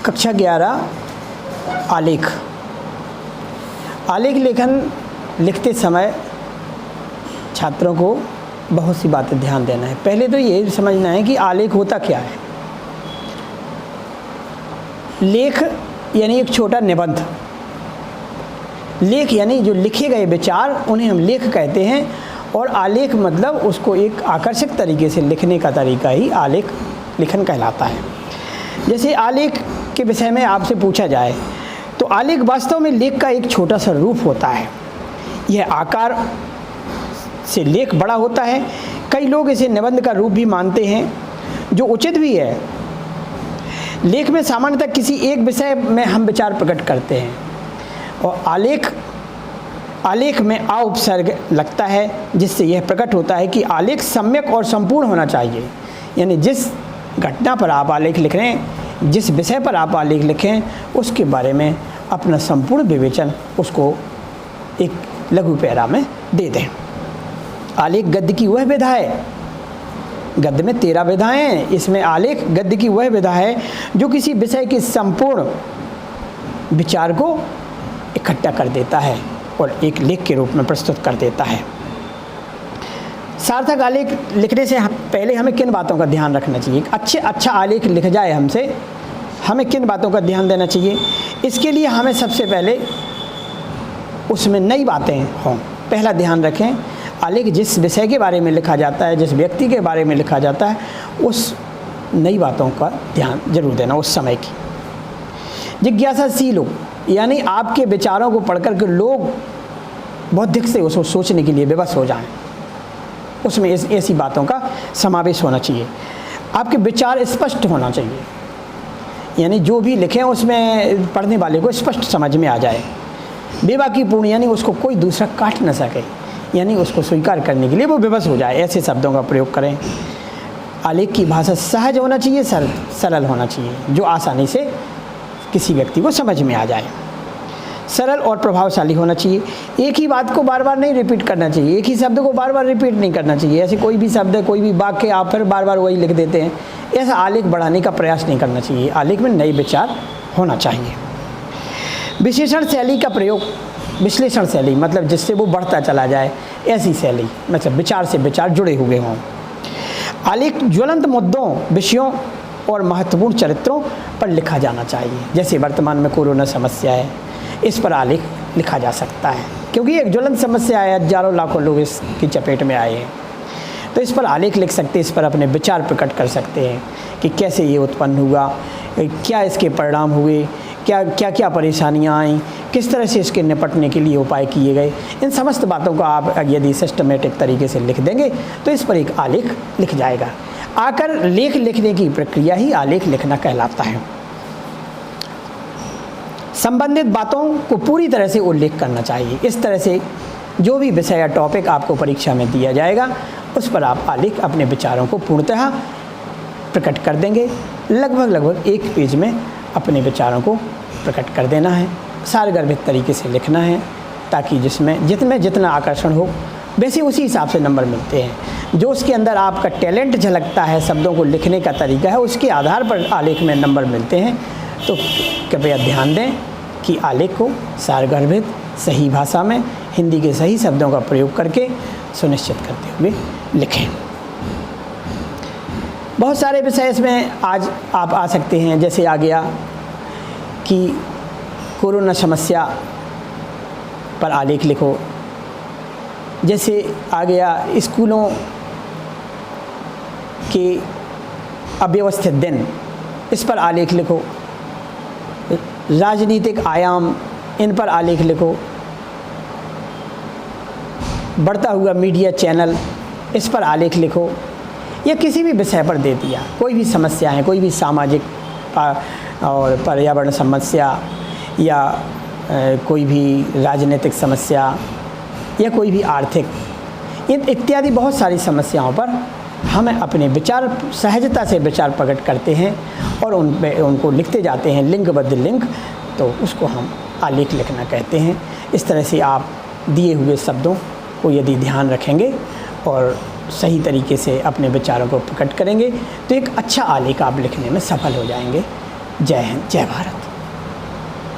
कक्षा 11 आलेख। आलेख लेखन लिखते समय छात्रों को बहुत सी बातें ध्यान देना है। पहले तो ये समझना है कि आलेख होता क्या है। लेख यानी एक छोटा निबंध। लेख यानी जो लिखे गए विचार, उन्हें हम लेख कहते हैं। और आलेख मतलब उसको एक आकर्षक तरीके से लिखने का तरीका ही आलेख लिखन कहलाता है। जैसे आलेख के विषय में आपसे पूछा जाए तो आलेख वास्तव में लेख का एक छोटा सा रूप होता है। यह आकार से लेख बड़ा होता है। कई लोग इसे निबंध का रूप भी मानते हैं, जो उचित भी है। लेख में सामान्यतः किसी एक विषय में हम विचार प्रकट करते हैं और आलेख में आ उपसर्ग लगता है, जिससे यह प्रकट होता है कि आलेख सम्यक और संपूर्ण होना चाहिए। यानी जिस घटना पर आप आलेख लिख रहे हैं, जिस विषय पर आप आलेख लिखें, उसके बारे में अपना संपूर्ण विवेचन उसको एक लघु पैरा में दे दें। आलेख गद्य की वह विधा है, गद्य में 13 विधाएं हैं, इसमें आलेख गद्य की वह विधा है जो किसी विषय के संपूर्ण विचार को इकट्ठा कर देता है और एक लेख के रूप में प्रस्तुत कर देता है। सार्थक आलेख लिखने से पहले हमें किन बातों का ध्यान रखना चाहिए? अच्छा आलेख लिख जाए हमसे, हमें किन बातों का ध्यान देना चाहिए? इसके लिए हमें सबसे पहले उसमें नई बातें हों। पहला ध्यान रखें, आलेख जिस विषय के बारे में लिखा जाता है, जिस व्यक्ति के बारे में लिखा जाता है, उस नई बातों का ध्यान जरूर देना, उस समय की। जिज्ञासाशील हो, यानी आपके विचारों को पढ़कर के लोग बौद्धिक से उसको सोचने के लिए विवश हो जाएं। उसमें ऐसी बातों का समावेश होना चाहिए। आपके विचार स्पष्ट होना चाहिए, यानी जो भी लिखें उसमें पढ़ने वाले को स्पष्ट समझ में आ जाए। बेबाकीपूर्ण, यानी उसको कोई दूसरा काट न सके, यानी उसको स्वीकार करने के लिए वो विवश हो जाए, ऐसे शब्दों का प्रयोग करें। आलेख की भाषा सहज होना चाहिए, सरल होना चाहिए, जो आसानी से किसी व्यक्ति को समझ में आ जाए। सरल और प्रभावशाली होना चाहिए। एक ही बात को बार बार नहीं रिपीट करना चाहिए, एक ही शब्द को बार बार रिपीट नहीं करना चाहिए। ऐसे कोई भी शब्द है, कोई भी वाक्य आप फिर बार बार वही लिख देते हैं, ऐसा आलेख बढ़ाने का प्रयास नहीं करना चाहिए। आलेख में नए विचार होना चाहिए। विशेषण शैली का प्रयोग, विश्लेषण शैली मतलब जिससे वो बढ़ता चला जाए, ऐसी शैली, मतलब विचार से विचार जुड़े हुए हों। आलेख ज्वलंत मुद्दों, विषयों और महत्वपूर्ण चरित्रों पर लिखा जाना चाहिए। जैसे वर्तमान में कोरोना समस्या है, इस पर आलेख लिखा जा सकता है, क्योंकि एक ज्वलंत समस्या है, हजारों लाखों लोग इसकी चपेट में आए हैं। तो इस पर आलेख लिख सकते हैं, इस पर अपने विचार प्रकट कर सकते हैं कि कैसे ये उत्पन्न हुआ, क्या इसके परिणाम हुए, क्या परेशानियां आईं, किस तरह से इसके निपटने के लिए उपाय किए गए। इन समस्त बातों को आप यदि सिस्टमेटिक तरीके से लिख देंगे तो इस पर एक आलेख लिख जाएगा। आकर लेख लिखने की प्रक्रिया ही आलेख लिखना कहलाता है। संबंधित बातों को पूरी तरह से उल्लेख करना चाहिए। इस तरह से जो भी विषय या टॉपिक आपको परीक्षा में दिया जाएगा, उस पर आप आलेख अपने विचारों को पूर्णतः प्रकट कर देंगे। लगभग एक पेज में अपने विचारों को प्रकट कर देना है। सारगर्भित तरीके से लिखना है, ताकि जितना आकर्षण हो, वैसे उसी हिसाब से नंबर मिलते हैं। जो उसके अंदर आपका टैलेंट झलकता है, शब्दों को लिखने का तरीका है, उसके आधार पर आलेख में नंबर मिलते हैं। तो कृपया ध्यान दें कि आलेख को सारगर्भित, सही भाषा में, हिंदी के सही शब्दों का प्रयोग करके सुनिश्चित करते हुए लिखें। बहुत सारे विषय इसमें आज आप आ सकते हैं। जैसे आ गया कि कोरोना समस्या पर आलेख लिखो। जैसे आ गया स्कूलों के अव्यवस्थित दिन, इस पर आलेख लिखो। राजनीतिक आयाम, इन पर आलेख लिखो। बढ़ता हुआ मीडिया चैनल, इस पर आलेख लिखो। या किसी भी विषय पर दे दिया, कोई भी समस्या है, कोई भी सामाजिक और पर्यावरण समस्या, या कोई भी राजनीतिक समस्या, या कोई भी आर्थिक, इत्यादि बहुत सारी समस्याओं पर हम अपने विचार सहजता से विचार प्रकट करते हैं और उनको लिखते जाते हैं लिंकबद्ध लिंक, तो उसको हम आलेख लिखना कहते हैं। इस तरह से आप दिए हुए शब्दों को यदि ध्यान रखेंगे और सही तरीके से अपने विचारों को प्रकट करेंगे तो एक अच्छा आलेख आप लिखने में सफल हो जाएंगे। जय हिंद, जय भारत।